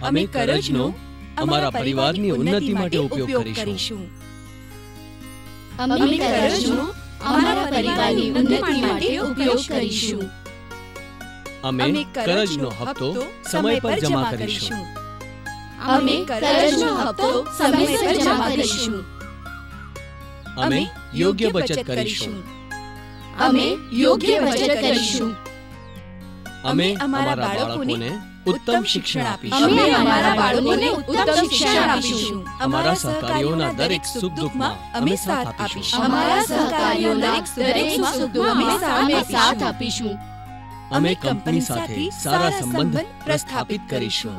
અમે કરજનો અમારા પરિવારની ઉન્નતિ માટે ઉપયોગ કરીશું. અમે કરજનો અમારા પરિવારની ઉન્નતિ માટે ઉપયોગ કરીશું. અમે કરજનો હપ્તો સમય પર જમા કરીશું. અમે કરજનો હપ્તો સમયસર જમા કરીશું. અમે યોગ્ય બચત કરીશું. અમે યોગ્ય બચત કરીશું. અમે અમારા બાળકોને ઉત્તમ શિક્ષણ આપીશું. અમે અમારા બાળકોને ઉત્તમ શિક્ષણ આપીશું. અમારા સહકારીઓના દરેક સુખ દુઃખમાં અમે સાથ આપીશું. અમારા સહકારીઓના દરેક સુખ દુઃખમાં અમે સાથ આપીશું. અમે કંપની સાથે સારા સંબંધ પ્રસ્થાપિત કરીશું.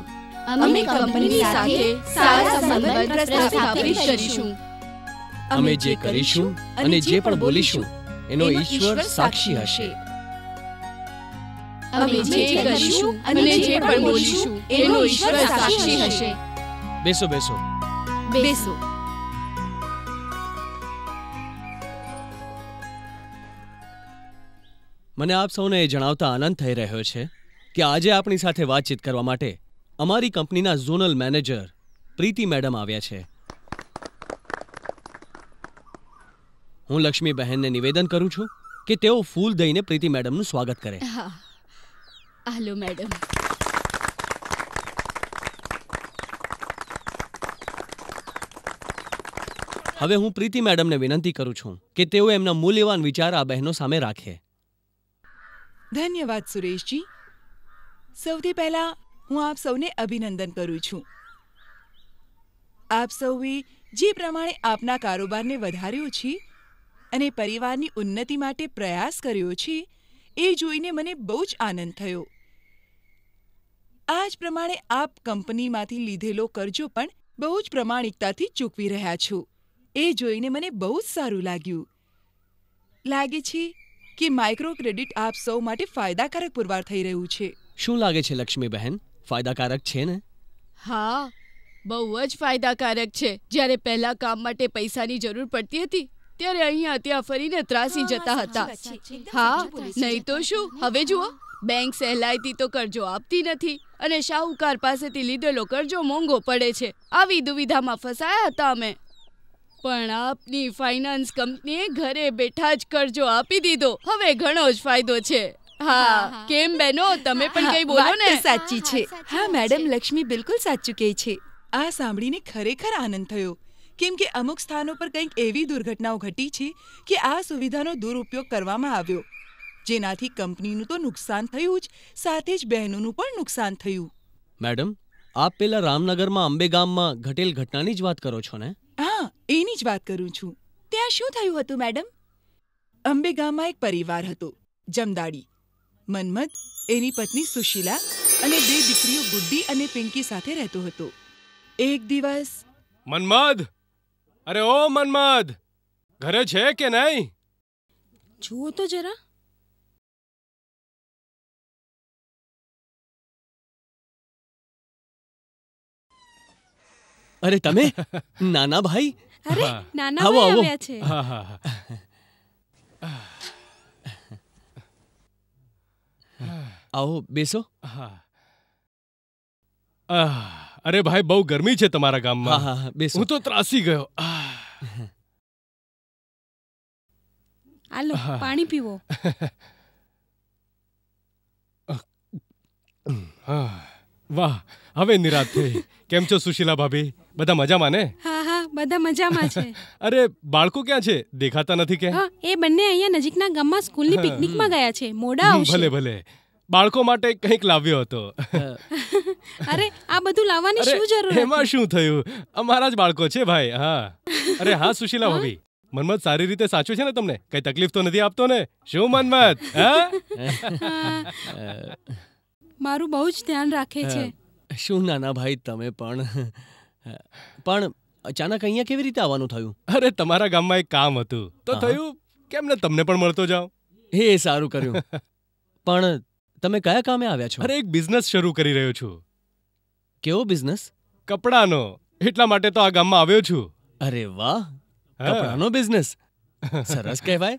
અમે કંપની સાથે સારા સંબંધ પ્રસ્થાપિત કરીશું. અમે જે કરીશું અને જે પણ બોલીશું એનો ઈશ્વર સાક્ષી હશે. અમે જે કરીશું અને જે પણ બોલીશું એનો ઈશ્વર સાક્ષી હશે. બેસો બેસો બેસો. મને આપ સૌને એ જણાવતા આનંદ થઈ રહ્યો છે કે આજે આપણી સાથે વાતચીત કરવા માટે અમારી કંપનીના ઝોનલ મેનેજર પ્રીતિ મેડમ આવ્યા છે. હું લક્ષ્મી બહેનને નિવેદન કરું છું કે તેઓ ફૂલ દઈને પ્રીતિ મેડમનું સ્વાગત કરે. હાલો મેડમ. હવે હું પ્રીતિ મેડમને વિનંતી કરું છું કે તેઓ એમના મૂલ્યવાન વિચાર આ બહેનો સામે રાખે. ધન્યવાદ સુરેશજી. સૌથી પહેલા હું આપ સૌને અભિનંદન કરું છું. આપ સૌએ જે પ્રમાણે આપના કારોબારને વધાર્યો છે અને પરિવારની ઉન્નતિ માટે પ્રયાસ કર્યો છે એ જોઈને મને બહુ જ આનંદ થયો. આ જ પ્રમાણે આપ કંપનીમાંથી લીધેલો કરજો પણ બહુ જ પ્રમાણિકતાથી ચૂકવી રહ્યા છો એ જોઈને મને બહુ જ સારું લાગ્યું. લાગે છે કે માઇક્રો ક્રેડિટ આપ સૌ માટે ફાયદાકારક પુરવાર થઈ રહ્યું છે. શું લાગે છે લક્ષ્મી બહેન, ફાયદાકારક છે ને? હા, બહુ જ ફાયદાકારક છે. જ્યારે પહેલા કામ માટે પૈસાની જરૂર પડતી હતી ત્યારે અહીંયા ત્યાં ફરીને ત્રાસી જતા હતા. હા, નહીં તો શું. હવે જુઓ, બેંક સહેલાઈથી તો કરજો આપતી નથી અને શાહુકાર પાસેથી લીધેલો કરજો મોંઘો પડે છે. આવી દુવિધામાં ફસાયા હતા અમે. પણ આપની ફાઇનાન્સ કંપનીએ ઘરે બેઠા જ કરજો આપી દીધો. હવે ઘણો જ ફાયદો છે. હા, કેમ બહેનો, તમે પણ કંઈ બોલો ને. સાચી છે. હા મેડમ, લક્ષ્મી બિલકુલ સાચું કહે છે. આ સાંભળીને ખરેખર આનંદ થયો કેમ કે અમુક સ્થાનો પર કંઈક એવી દુર્ઘટનાઓ ઘટી છે કે આ સુવિધાનો દુરુપયોગ કરવામાં આવ્યો, જેનાથી કંપનીનું તો નુકસાન થયું જ, સાથે જ બહેનોનું પણ નુકસાન થયું. મેડમ, આપ પેલા રામનગરમાં અંબે ગામમાં ઘટેલ ઘટનાની જ વાત કરો છો ને? હા, એની જ વાત કરું છું. ત્યાં શું થયું હતું મેડમ? અંબે ગામમાં એક પરિવાર હતો. જમદાડી મન્મથ, એની પત્ની સુશીલા અને 2 દીકરીઓ ગુડ્ડી અને પિંકી સાથે રહેતો હતો. એક દિવસ મન્મથ, અરે ઓ મન્મથ, ઘરે છે કે નહીં? જુઓ તો જરા. અરે તમે નાના ભાઈ? અરે નાના આવો, ભાઈ આવો. આવ્યા છે. હા હા આવો, બેસો. હા. અરે ભાઈ, બહુ ગરમી છે તમારા હા ગામમાં. હા હા, બેસો. હું તો ત્રાસી ગયો. આલો, પાણી પીવો. વાહ, હવે નિરાત થઈ. કેમ છો સુશીલા ભાભી? બધા મજામાં ને? હા હા, બધા મજામાં છે. અરે બાળકો ક્યાં છે? દેખાતા નથી કે? હા, એ બંને અહીંયા નજીકના ગામમાં સ્કૂલની પિકનિકમાં ગયા છે. મોડા આવશે. ભલે ભલે. બાળકો માટે કંઈક લાવ્યો હતો. અરે, આ બધું લાવવાની શું જરૂર હતી? એમાં શું થયું? અમારા જ બાળકો છે ભાઈ. હા. અરે હા સુશીલા ભાભી, મન્મથ સારી રીતે સાચું છે ને તમને? કઈ તકલીફ તો નથી આપતો ને? શું મન્મથ? હા? મારું બહુ જ ધ્યાન રાખે છે. શું નાના ભાઈ, તમે પણ અચાનક અહીંયા કેવી રીતે આવવાનું થયું? અરે તમારા ગામમાં એક કામ હતું તો થયું, કેમ ને તમને પણ મળતો જાઉં. એ સારું કર્યું. પણ તમે કયા કામે આવ્યા છો? અરે એક બિઝનેસ શરૂ કરી રહ્યો છું. કેવો બિઝનેસ? કપડાનો. એટલા માટે તો આ ગામમાં આવ્યો છું. અરે વાહ, કપડાનો બિઝનેસ. સરસ કહેવાય.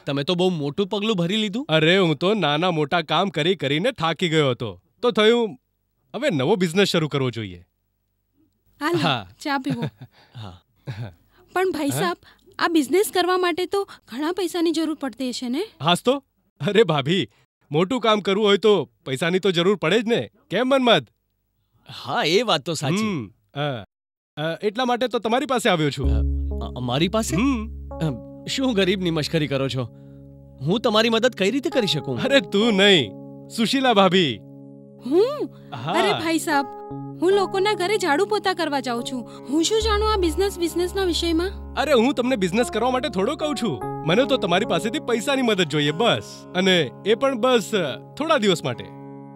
તમે તો બહુ મોટું પગલું ભરી લીધું. અરે હું તો નાના મોટા કામ કરીને થાકી ગયો હતો. તો થયું હવે નવો બિઝનેસ શરૂ કરવો જોઈએ. હાલો હા. ચા પીવો. હા પણ ભાઈ સાહેબ, આ બિઝનેસ કરવા માટે તો ઘણા પૈસાની જરૂર પડતી હશે ને? હાસ તો. અરે ભાભી, મોટું કામ કરવું હોય તો પૈસાની તો જરૂર પડે જ ને. કેમ મન્મથ? હા, એ વાત તો સાચી. એટલા માટે તો તમારી પાસે આવ્યો છું. અમારી પાસે હમ. શું ગરીબની મશ્કરી કરો છો? હું તમારી મદદ કઈ રીતે કરી શકું? અરે તું નહીં, સુશીલા ભાભી. હું હા. અરે ભાઈ સાહેબ, હું લોકોના ઘરે ઝાડુ પોતા કરવા જાઉં છું. હું શું જાણું આ બિઝનેસના વિષયમાં? અરે હું તમને બિઝનેસ કરવા માટે થોડો કહું છું. મને તો તમારી પાસેથી પૈસાની મદદ જોઈએ બસ. અને એ પણ બસ થોડા દિવસ માટે.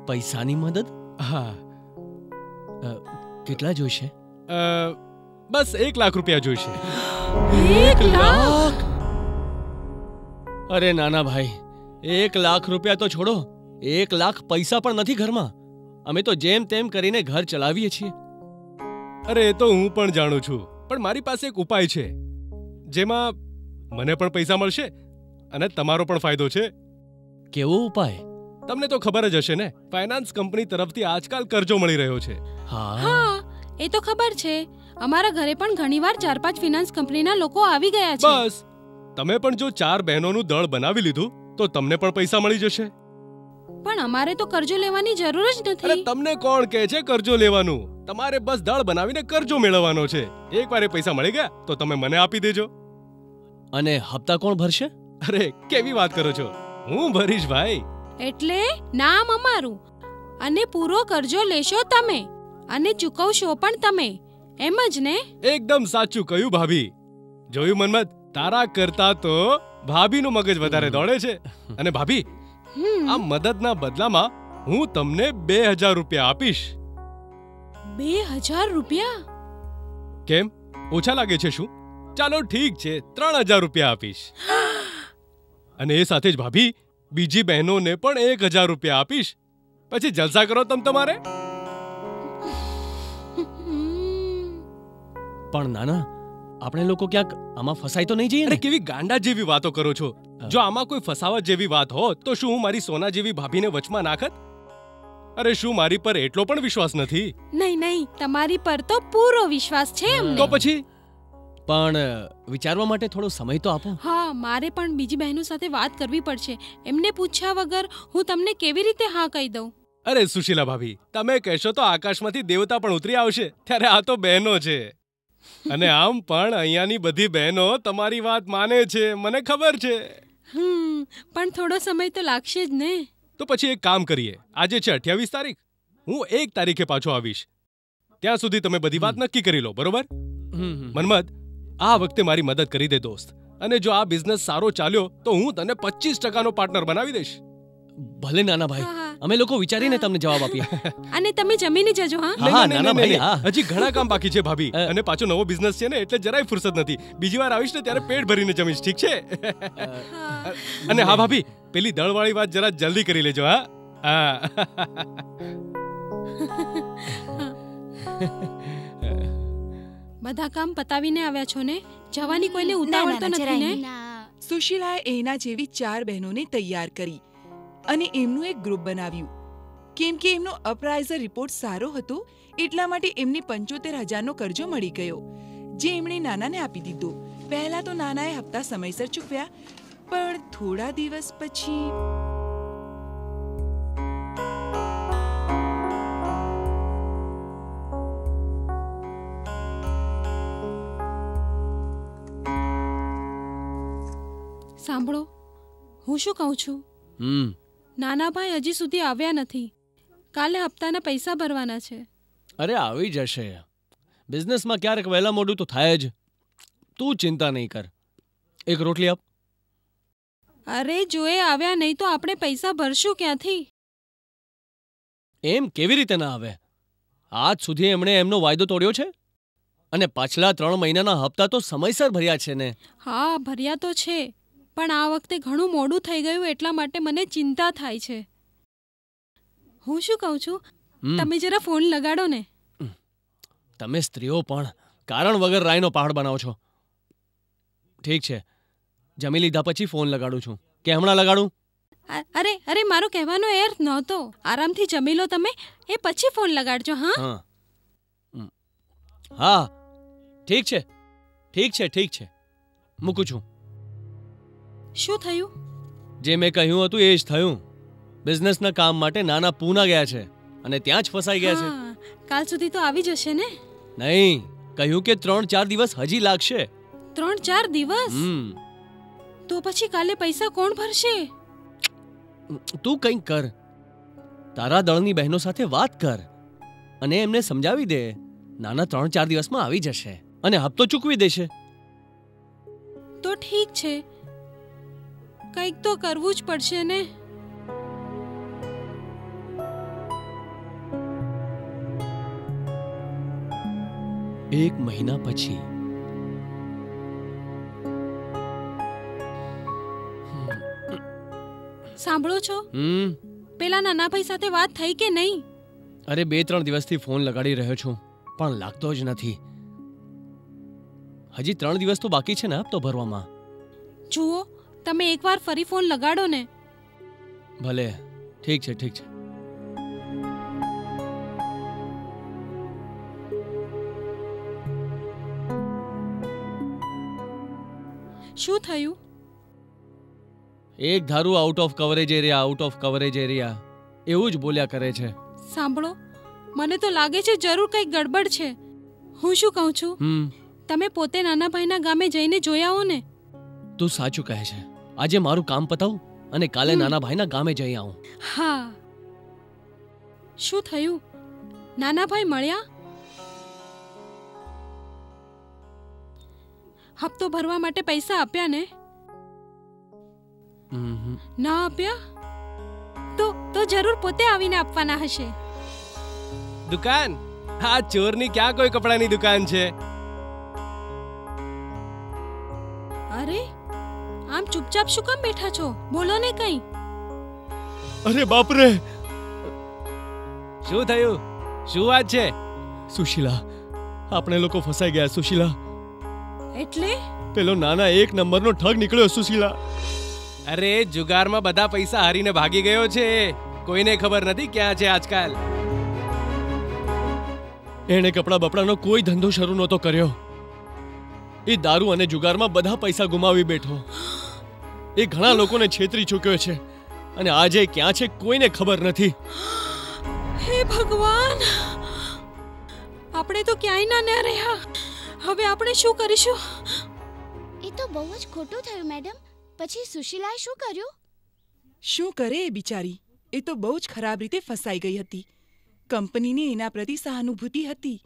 પૈસાની મદદ? હા. કેટલા જોઈશે? બસ 1 લાખ રૂપિયા જોઈશે. 1 લાખ? અરે નાના ભાઈ, 1 લાખ રૂપિયા તો છોડો, 1 લાખ પૈસા પણ નથી ઘરમાં. અમે તો જેમ તેમ કરીને ઘર ચલાવીએ છીએ. અરે એ તો હું પણ જાણું છું, પણ મારી પાસે એક ઉપાય છે જેમાં મને પણ પૈસા મળશે અને તમારો પણ ફાયદો છે. કેવો ઉપાય? તમને તો ખબર જ હશે ને, ફાઇનાન્સ કંપની તરફથી આજકાલ કરજો મળી રહ્યો છે. હા, હા, એ તો ખબર છે. અમારા ઘરે પણ ઘણીવાર 4-5 ફિનાન્સ કંપનીના લોકો આવી ગયા છે. બસ તમે પણ જો 4 બહેનોનું દળ બનાવી લીધું તો તમને પણ પૈસા મળી જશે. પણ અમારે તો કરજો લેવાની જરૂર જ અરે નથી. તમને કોણ કહે છે કરજો લેવાનું? તમારે બસ દળ બનાવીને કરજો મેળવવાનો છે. એકવાર એ પૈસા મળી ગયા તો તમે મને આપી દેજો. અને હપ્તા કોણ ભરશે? અરે કેવી વાત કરો છો, હું ભરીશ ભાઈ. એટલે નામ અમારું, અને પૂરો કરજો લેશો તમે અને ચૂકવશો પણ તમે, એમ જ ને? એકદમ સાચું કહ્યું ભાભી. જોયું મન્મથ, તારા કરતા તો ભાભીનું મગજ વધારે દોડે છે. અને ભાભી, આ મદદના બદલામાં હું તમને 2000 રૂપિયા આપીશ. 2000 રૂપિયા? કેમ, ઓછા લાગે છે શું? ચાલો ઠીક છે, 3000 રૂપિયા આપીશ. અને એ સાથે જ ભાભી, બીજી બહેનોને પણ 1000 રૂપિયા આપીશ. પછી જલસા કરો તમારે. પણ નાના, આપણે લોકો ક્યાંક આમાં ફસાઈ તો નહીં જઈએ અરે ને? કેવી ગાંડા જેવી વાતો કરો છો. જો આમાં કોઈ ફસાવટ જેવી વાત હોત તો શું હું મારી સોના જેવી ભાભીને વચમાં નાખત? અરે શું મારી પર એટલો પણ વિશ્વાસ નથી? નહીં, તમારી પર તો પૂરો વિશ્વાસ છે અમને. તો પછી પણ વિચારવા માટે થોડો સમય તો આપો. હા, મારે પણ બીજી બહેનો સાથે વાત કરવી પડશે. એમને પૂછ્યા વગર હું તમને કેવી રીતે હા કહી દઉં? અરે સુશીલા ભાભી, તમે કહેશો તો આકાશમાંથી દેવતા પણ ઉતરી આવશે. ત્યારે આ તો બહેનો છે. અને આમ પણ અહીંયાની બધી બહેનો તમારી વાત માને છે, મને ખબર છે. પણ થોડો સમય તો લાગશે જ ને. તો પછી એક કામ કરીએ, આજે છે 28 તારીખ, હું 1 તારીખે પાછો આવીશ. ત્યાં સુધી તમે બધી વાત નક્કી કરી લો, બરોબર? મન્મથ, આ વખતે મારી મદદ કરી દે દોસ્ત. અને જો આ બિઝનેસ સારો ચાલ્યો તો હું તને 25% નો પાર્ટનર બનાવી દઈશ. ભલે નાના ભાઈ, હા. અમે લોકો વિચારીને તમને જવાબ આપીએ. અને તમે જમીને જજો. હા, હા, નાના ભાઈ, હા. હજી ઘણા કામ બાકી છે ભાભી. અને પાછો નવો બિઝનેસ છે ને, એટલે જરાય ફુરસત નથી. બીજી વાર આવીશ ને ત્યારે પેટ ભરીને જમીશ, ઠીક છે? અને હા ભાભી, પેલી દળવાળી વાત જરા જલ્દી કરી લેજો. હા. બધા કામ પતાવીને આવ્યા છો ને? જવાની કોઈને ઉતાવળ તો નથી ને? સુશીલાએ એના જેવી 4 બહેનોને તૈયાર કરી અને એમનું એક ગ્રુપ બનાવ્યું. કેમ કે એમનો અપ્રાઇઝર રિપોર્ટ સારો હતો, એટલા માટે એમને 75,000 નો કરજો મળી ગયો, જે એમણે નાનાને આપી દીધો. પહેલા તો નાનાએ હપ્તા સમયસર ચૂકવ્યા, પણ થોડા દિવસ પછી સાંભળો, હું શું કહું છું? નાના ભાઈ હજી સુધી આવ્યા નથી. કાલે હપ્તાના પૈસા ભરવાના છે. અરે આવી જશે. બિઝનેસમાં ક્યારેક વહેલા મોડું તો થાય જ. તું ચિંતા નહીં કર. એક રોટલી આપ. અરે જો એ આવ્યા નહીં તો આપણે પૈસા ભરશું ક્યાંથી? એમ કેવી રીતે ના આવે? આજ સુધી એમણે એમનો વાયદો તોડ્યો છે અને પાછલા 3 મહિનાના હપ્તા તો સમયસર ભર્યા છે ને. હા, ભર્યા તો છે, પણ આ વખતે ઘણું મોડું થઈ ગયું, એટલા માટે મને ચિંતા થાય છે. હું શું કહું છું, તમે જરા ફોન લગાડો ને. તમે સ્ત્રીઓ પણ કારણ વગર રાયનો પહાડ બનાવો છો. ઠીક છે, જમી લીધા પછી ફોન લગાડું છું. કે હમણાં લગાડું? અરે મારો કહેવાનો અર્થ નહોતો. આરામથી જમી લો તમે, એ પછી ફોન લગાડજો. હા હા હા ઠીક છે ઠીક છે ઠીક છે, મૂકું છું. શું થયું? જે મેં કહ્યું હતું એ જ થયું. બિઝનેસના કામ માટે નાના પૂના ગયા છે અને ત્યાં જ ફસાઈ ગયા છે. હા, કાલ સુધી તો આવી જશે ને? નહીં, કહ્યું કે 3-4 દિવસ હજી લાગશે. 3-4 દિવસ? તો પછી કાલે પૈસા કોણ ભરશે? તું કંઈક કર, તારા દળની બહેનો સાથે વાત કર અને એમને સમજાવી દે. નાના 3-4 દિવસમાં આવી જશે અને હપ્તો ચૂકવી દેશે. તો ઠીક છે, કંઈક તો કરવું જ પડશે ને. એક મહિના પછી સાંભળો છો? પેલા નાના ભાઈ સાથે વાત થઈ કે નહીં? અરે 2-3 દિવસથી ફોન લગાડી રહ્યો છું પણ લાગતો જ નથી. હજી 3 દિવસ તો બાકી છે ને હપ્તો ભરવામાં. જુઓ, તમે એકવાર ફરી ફોન લગાડો ને. ભલે, ઠીક છે ઠીક છે. શું થયું? એક ધારું out of coverage area, out of coverage area એવું જ બોલ્યા કરે છે. સાંભળો, મને તો લાગે છે જરૂર કંઈક ગડબડ છે. હું શું કહું છું, તમે પોતે નાના ભાઈના ગામે જઈને જોઈ આવો ને. તું સાચું કહે છે. આજે મારું કામ પતાવું અને કાલે નાના ભાઈના ગામે જઈ આવું. હા. શું થયું? નાના ભાઈ મળ્યા? હપ્તો ભરવા માટે પૈસા આપ્યા ને? ના આપ્યા તો જરૂર પોતે આવીને આપવાના હશે. દુકાન? હા, ચોરની ક્યાં કોઈ કપડાની દુકાન છે? અરે, આમ ચૂપચાપ શું કામ બેઠા છો? બોલો ને કંઈ. અરે બાપ રે! શું થયું? શું વાત છે? સુશીલા, આપણે લોકો ફસાઈ ગયા. સુશીલા, એટલે પેલો નાના 1 નંબરનો ઠગ નીકળ્યો. સુશીલા, અરે જુગારમાં બધા પૈસા હારીને ભાગી ગયો છે. કોઈને ખબર નથી ક્યાં છે આજકાલ. એણે કપડા બપડાનો કોઈ ધંધો શરૂ નહોતો કર્યો. એ દારૂ અને જુગારમાં બધા પૈસા ગુમાવી બેઠો. એ ઘણા લોકોને છેતરી ચૂક્યો છે અને આજે ક્યાં છે કોઈને ખબર નથી. હે ભગવાન, આપણે તો ક્યાંય ના રહ્યા. હવે આપણે શું કરીશું? એ તો બહુ જ ખોટું થયું મેડમ. પછી સુશીલાએ શું કર્યું? શું કરે એ બિચારી? એ તો બહુ જ ખરાબ રીતે ફસાઈ ગઈ હતી. કંપનીને એના પ્રતિ સહાનુભૂતિ હતી,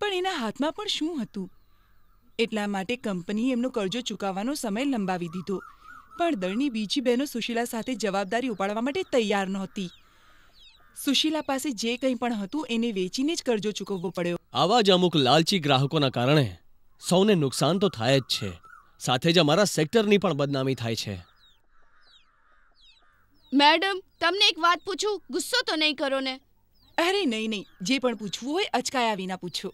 પણ એના હાથમાં પણ શું હતું? એટલા માટે કંપનીએ એમનો કર્જો ચૂકવવાનો સમય લંબાવી દીધો. પણ દળની બીજી બહેનો સુશીલા સાથે જવાબદારી ઉપાડવા માટે તૈયાર નહોતી. સુશીલા પાસે જે કંઈ પણ હતું એને વેચીને જ કર્જો ચૂકવવો પડ્યો. આવા જ અમુક લાલચી ગ્રાહકોના કારણે સૌને નુકસાન તો થાય જ છે, સાથે જ અમારા સેક્ટરની પણ બદનામી થાય છે. મેડમ, તમને એક વાત પૂછું, ગુસ્સો તો નહીં કરો ને? અરે નહીં નહીં, જે પણ પૂછવું હોય અચકાયા વિના પૂછો.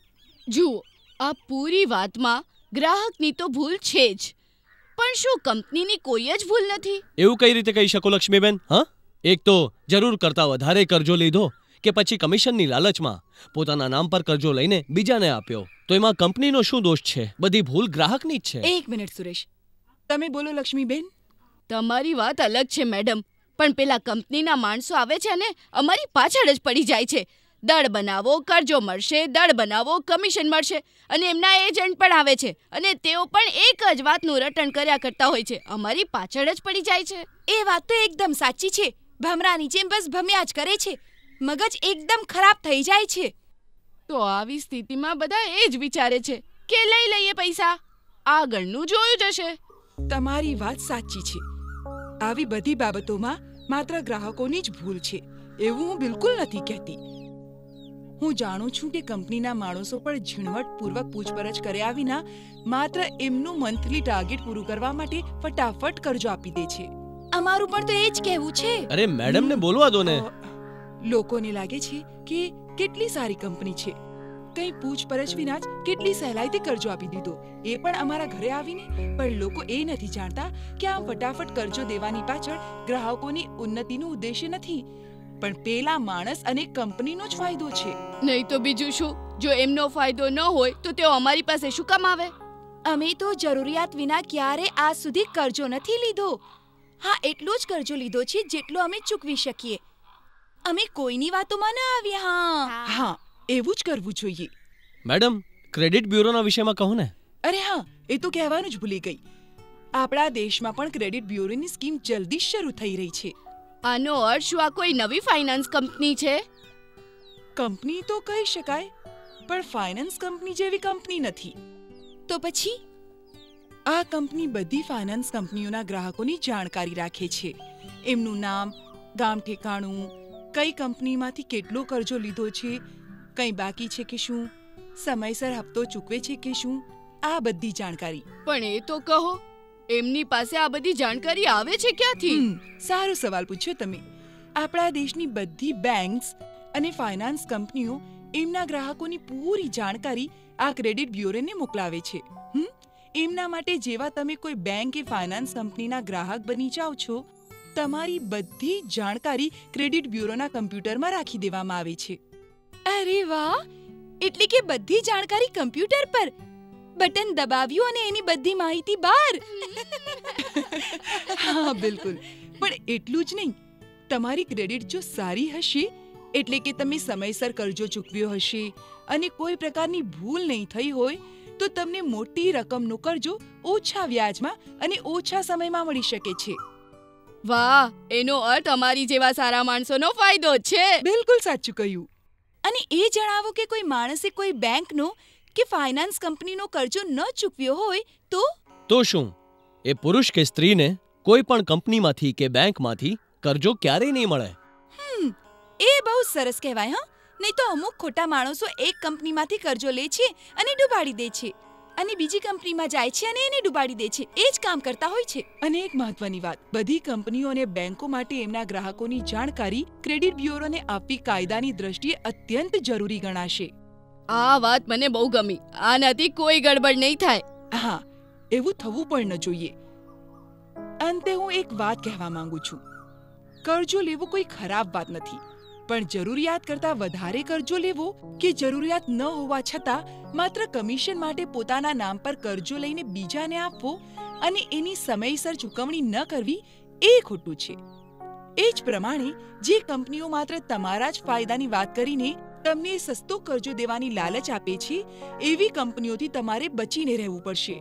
જુઓ, આ પૂરી વાતમાં ગ્રાહકની તો ભૂલ છે જ, પણ શું કંપનીની કોઈ જ ભૂલ નથી? એવું કઈ રીતે કહી શકો લક્ષ્મીબેન? હા, એક તો જરૂર કરતા વધારે કર્જો લીધો કે પછી કમિશનની લાલચમાં પોતાના નામ પર કર્જો લઈને બીજાને આપ્યો, તો એમાં કંપનીનો શું દોષ છે? બધી ભૂલ ગ્રાહકની જ છે. એક મિનિટ સુરેશ, તમે બોલો લક્ષ્મીબેન. તમારી વાત અલગ છે મેડમ, પણ પેલા કંપનીના માણસો આવે છે ને અમારી પાછળ જ પડી જાય છે. દળ બનાવો, કર્જો મળશે, દળ બનાવો, કમિશન મળશે, અને એમના એજન્ટ પણ આવે છે અને તેઓ પણ એક જ વાતનું રટણ કર્યા કરતા હોય છે. અમારી પાછળ જ પડી જાય છે. એ વાત તો એકદમ સાચી છે. ભમરાની જેમ બસ ભમ્યા જ કરે છે. મગજ એકદમ ખરાબ થઈ જાય છે. તો આવી સ્થિતિમાં બધા એ જ વિચારે છે કે લઈ લઈએ પૈસા, આગળનું જોયું જશે. તમારી વાત સાચી છે. આવી બધી બાબતોમાં માત્ર ગ્રાહકોની જ ભૂલ છે એવું હું બિલકુલ નથી કહેતી. હું જાણું છું કે કંપનીના માણસો પણ ઝીણવટપૂર્વક પૂછપરછ કર્યા વિના માત્ર એમનું મંથલી ટાર્ગેટ પૂરું કરવા માટે ફટાફટ કર્જો આપી દે છે. અમારું પણ તો એ જ કહેવું છે. અરે મેડમને બોલવા દો ને. લોકોને લાગે છે કે કેટલી સારી કંપની છે, કઈ પૂછપરછ વિના જ કેટલી સહેલાઈથી કરજો આપી દીધો, એ પણ અમારા ઘરે આવીને. પણ લોકો એ નથી જાણતા કે આમ ફટાફટ કરજો દેવાની પાછળ ગ્રાહકોની ઉન્નતિનો ઉદ્દેશ્ય નથી, પણ પેલા માણસ અને કંપનીનો જ ફાયદો છે. નહીં તો બીજું શું? જો એમનો ફાયદો ન હોય તો તેઓ અમારી પાસે શું કામ આવે? અમે તો જરૂરિયાત વિના ક્યારે આજ સુધી કરજો નથી લીધો. હા, એટલો જ કરજો લીધો છે જેટલો અમે ચૂકવી શકીએ. અમે કોઈની વાતોમાં ન આવ્યા. હા, એવું જ કરવું જોઈએ. મેડમ, ક્રેડિટ બ્યુરોના વિષયમાં કહો ને. અરે હા, એ તો કહેવાનું જ ભૂલી ગઈ. આપણા દેશમાં પણ ક્રેડિટ બ્યુરોની સ્કીમ જલ્દી શરૂ થઈ રહી છે. આનો અર્થ શું આ કોઈ નવી ફાઇનાન્સ કંપની છે? કંપની તો કહી શકાય, પણ ફાઇનાન્સ કંપની જેવી કંપની નથી. તો પછી આ કંપની બધી ફાઇનાન્સ કંપનીઓના ગ્રાહકોની જાણકારી રાખે છે. એમનું નામ, ગામ ઠેકાણું, કઈ કંપનીમાંથી કેટલો કરજો લીધો છે, કંઈ બાકી છે કે શું, સમયસર હપ્તો ચૂકવે છે કે શું, આ બધી જાણકારી. પણ એ તો કહો, એમની પાસે આ બધી જાણકારી આવે છે ક્યાંથી? સારો સવાલ પૂછ્યો તમે. આપણા દેશની બધી બેંક્સ અને ફાઇનાન્સ કંપનીઓ એમના ગ્રાહકોની પૂરી જાણકારી આ ક્રેડિટ બ્યુરોને મોકલાવે છે. એમના માટે જેવા તમે કોઈ બેંક કે ફાઇનાન્સ કંપનીના ગ્રાહક બની જાઓ છો, તમારી બધી જાણકારી ક્રેડિટ બ્યુરોના કમ્પ્યુટરમાં રાખી દેવામાં આવે છે. અરે વાહ! એટલે કે બધી જાણકારી કમ્પ્યુટર પર બટન દબાવ્યું અને એની બધી માહિતી બહાર. હા, બિલકુલ. પણ એટલું જ નહીં, તમારી ક્રેડિટ જો સારી હશે, એટલે કે તમે સમયસર કરજો ચૂકવ્યો હશે અને કોઈ પ્રકારની ભૂલ નહીં થઈ હોય, તો તમને મોટી રકમનો કરજો ઓછા વ્યાજમાં અને ઓછા સમયમાં મળી શકે છે. વાહ! એનો અર્થ અમારી જેવા સારા માણસોનો ફાયદો છે. બિલકુલ સાચું કહ્યું. અને એ જણાવો કે કોઈ માણસે કોઈ બેંકનો કે ફાઇનાન્સ કંપનીનો કરજો ન ચૂકવ્યો હોય તો શું એ પુરુષ કે સ્ત્રીને કોઈ પણ કંપનીમાંથી કે બેંકમાંથી કરજો ક્યારેય નહીં મળે? એ બહુ સરસ કહેવાય. હા, નહીં તો અમુક ખોટા માણસો એક કંપનીમાંથી કરજો લે છે અને ડૂબાડી દે છે, અને બીજી કંપનીમાં જાય છે અને એને ડૂબાડી દે છે. એ જ કામ કરતા હોય છે. અને એક મહત્વની વાત, બધી કંપનીઓ અને બેંકો માટે એમના ગ્રાહકોની જાણકારી ક્રેડિટ બ્યુરોને આપવી કાયદાની દ્રષ્ટિએ અત્યંત જરૂરી ગણાશે. આ વાત મને બહુ ગમી. આનાથી કોઈ ગડબડ નહીં થાય. હા, એવું થવું પણ ન જોઈએ. અંતે હું એક વાત કહેવા માંગુ છું. કરજો લેવો કોઈ ખરાબ વાત નથી, પણ જરૂરિયાત કરતાં વધારે કરજો લેવો કે જરૂરિયાત ન હોવા છતાં માત્ર કમિશન માટે પોતાના નામ પર કરજો લઈને બીજાને આપવો અને એની સમયસર ચૂકવણી ન કરવી, એ ખોટું છે. એ જ પ્રમાણે જે કંપનીઓ માત્ર તમારા જ ફાયદાની વાત કરીને તમને સસ્તો કરજો દેવાની લાલચ આપે છે, એવી કંપનીઓથી તમારે બચીને રહેવું પડશે.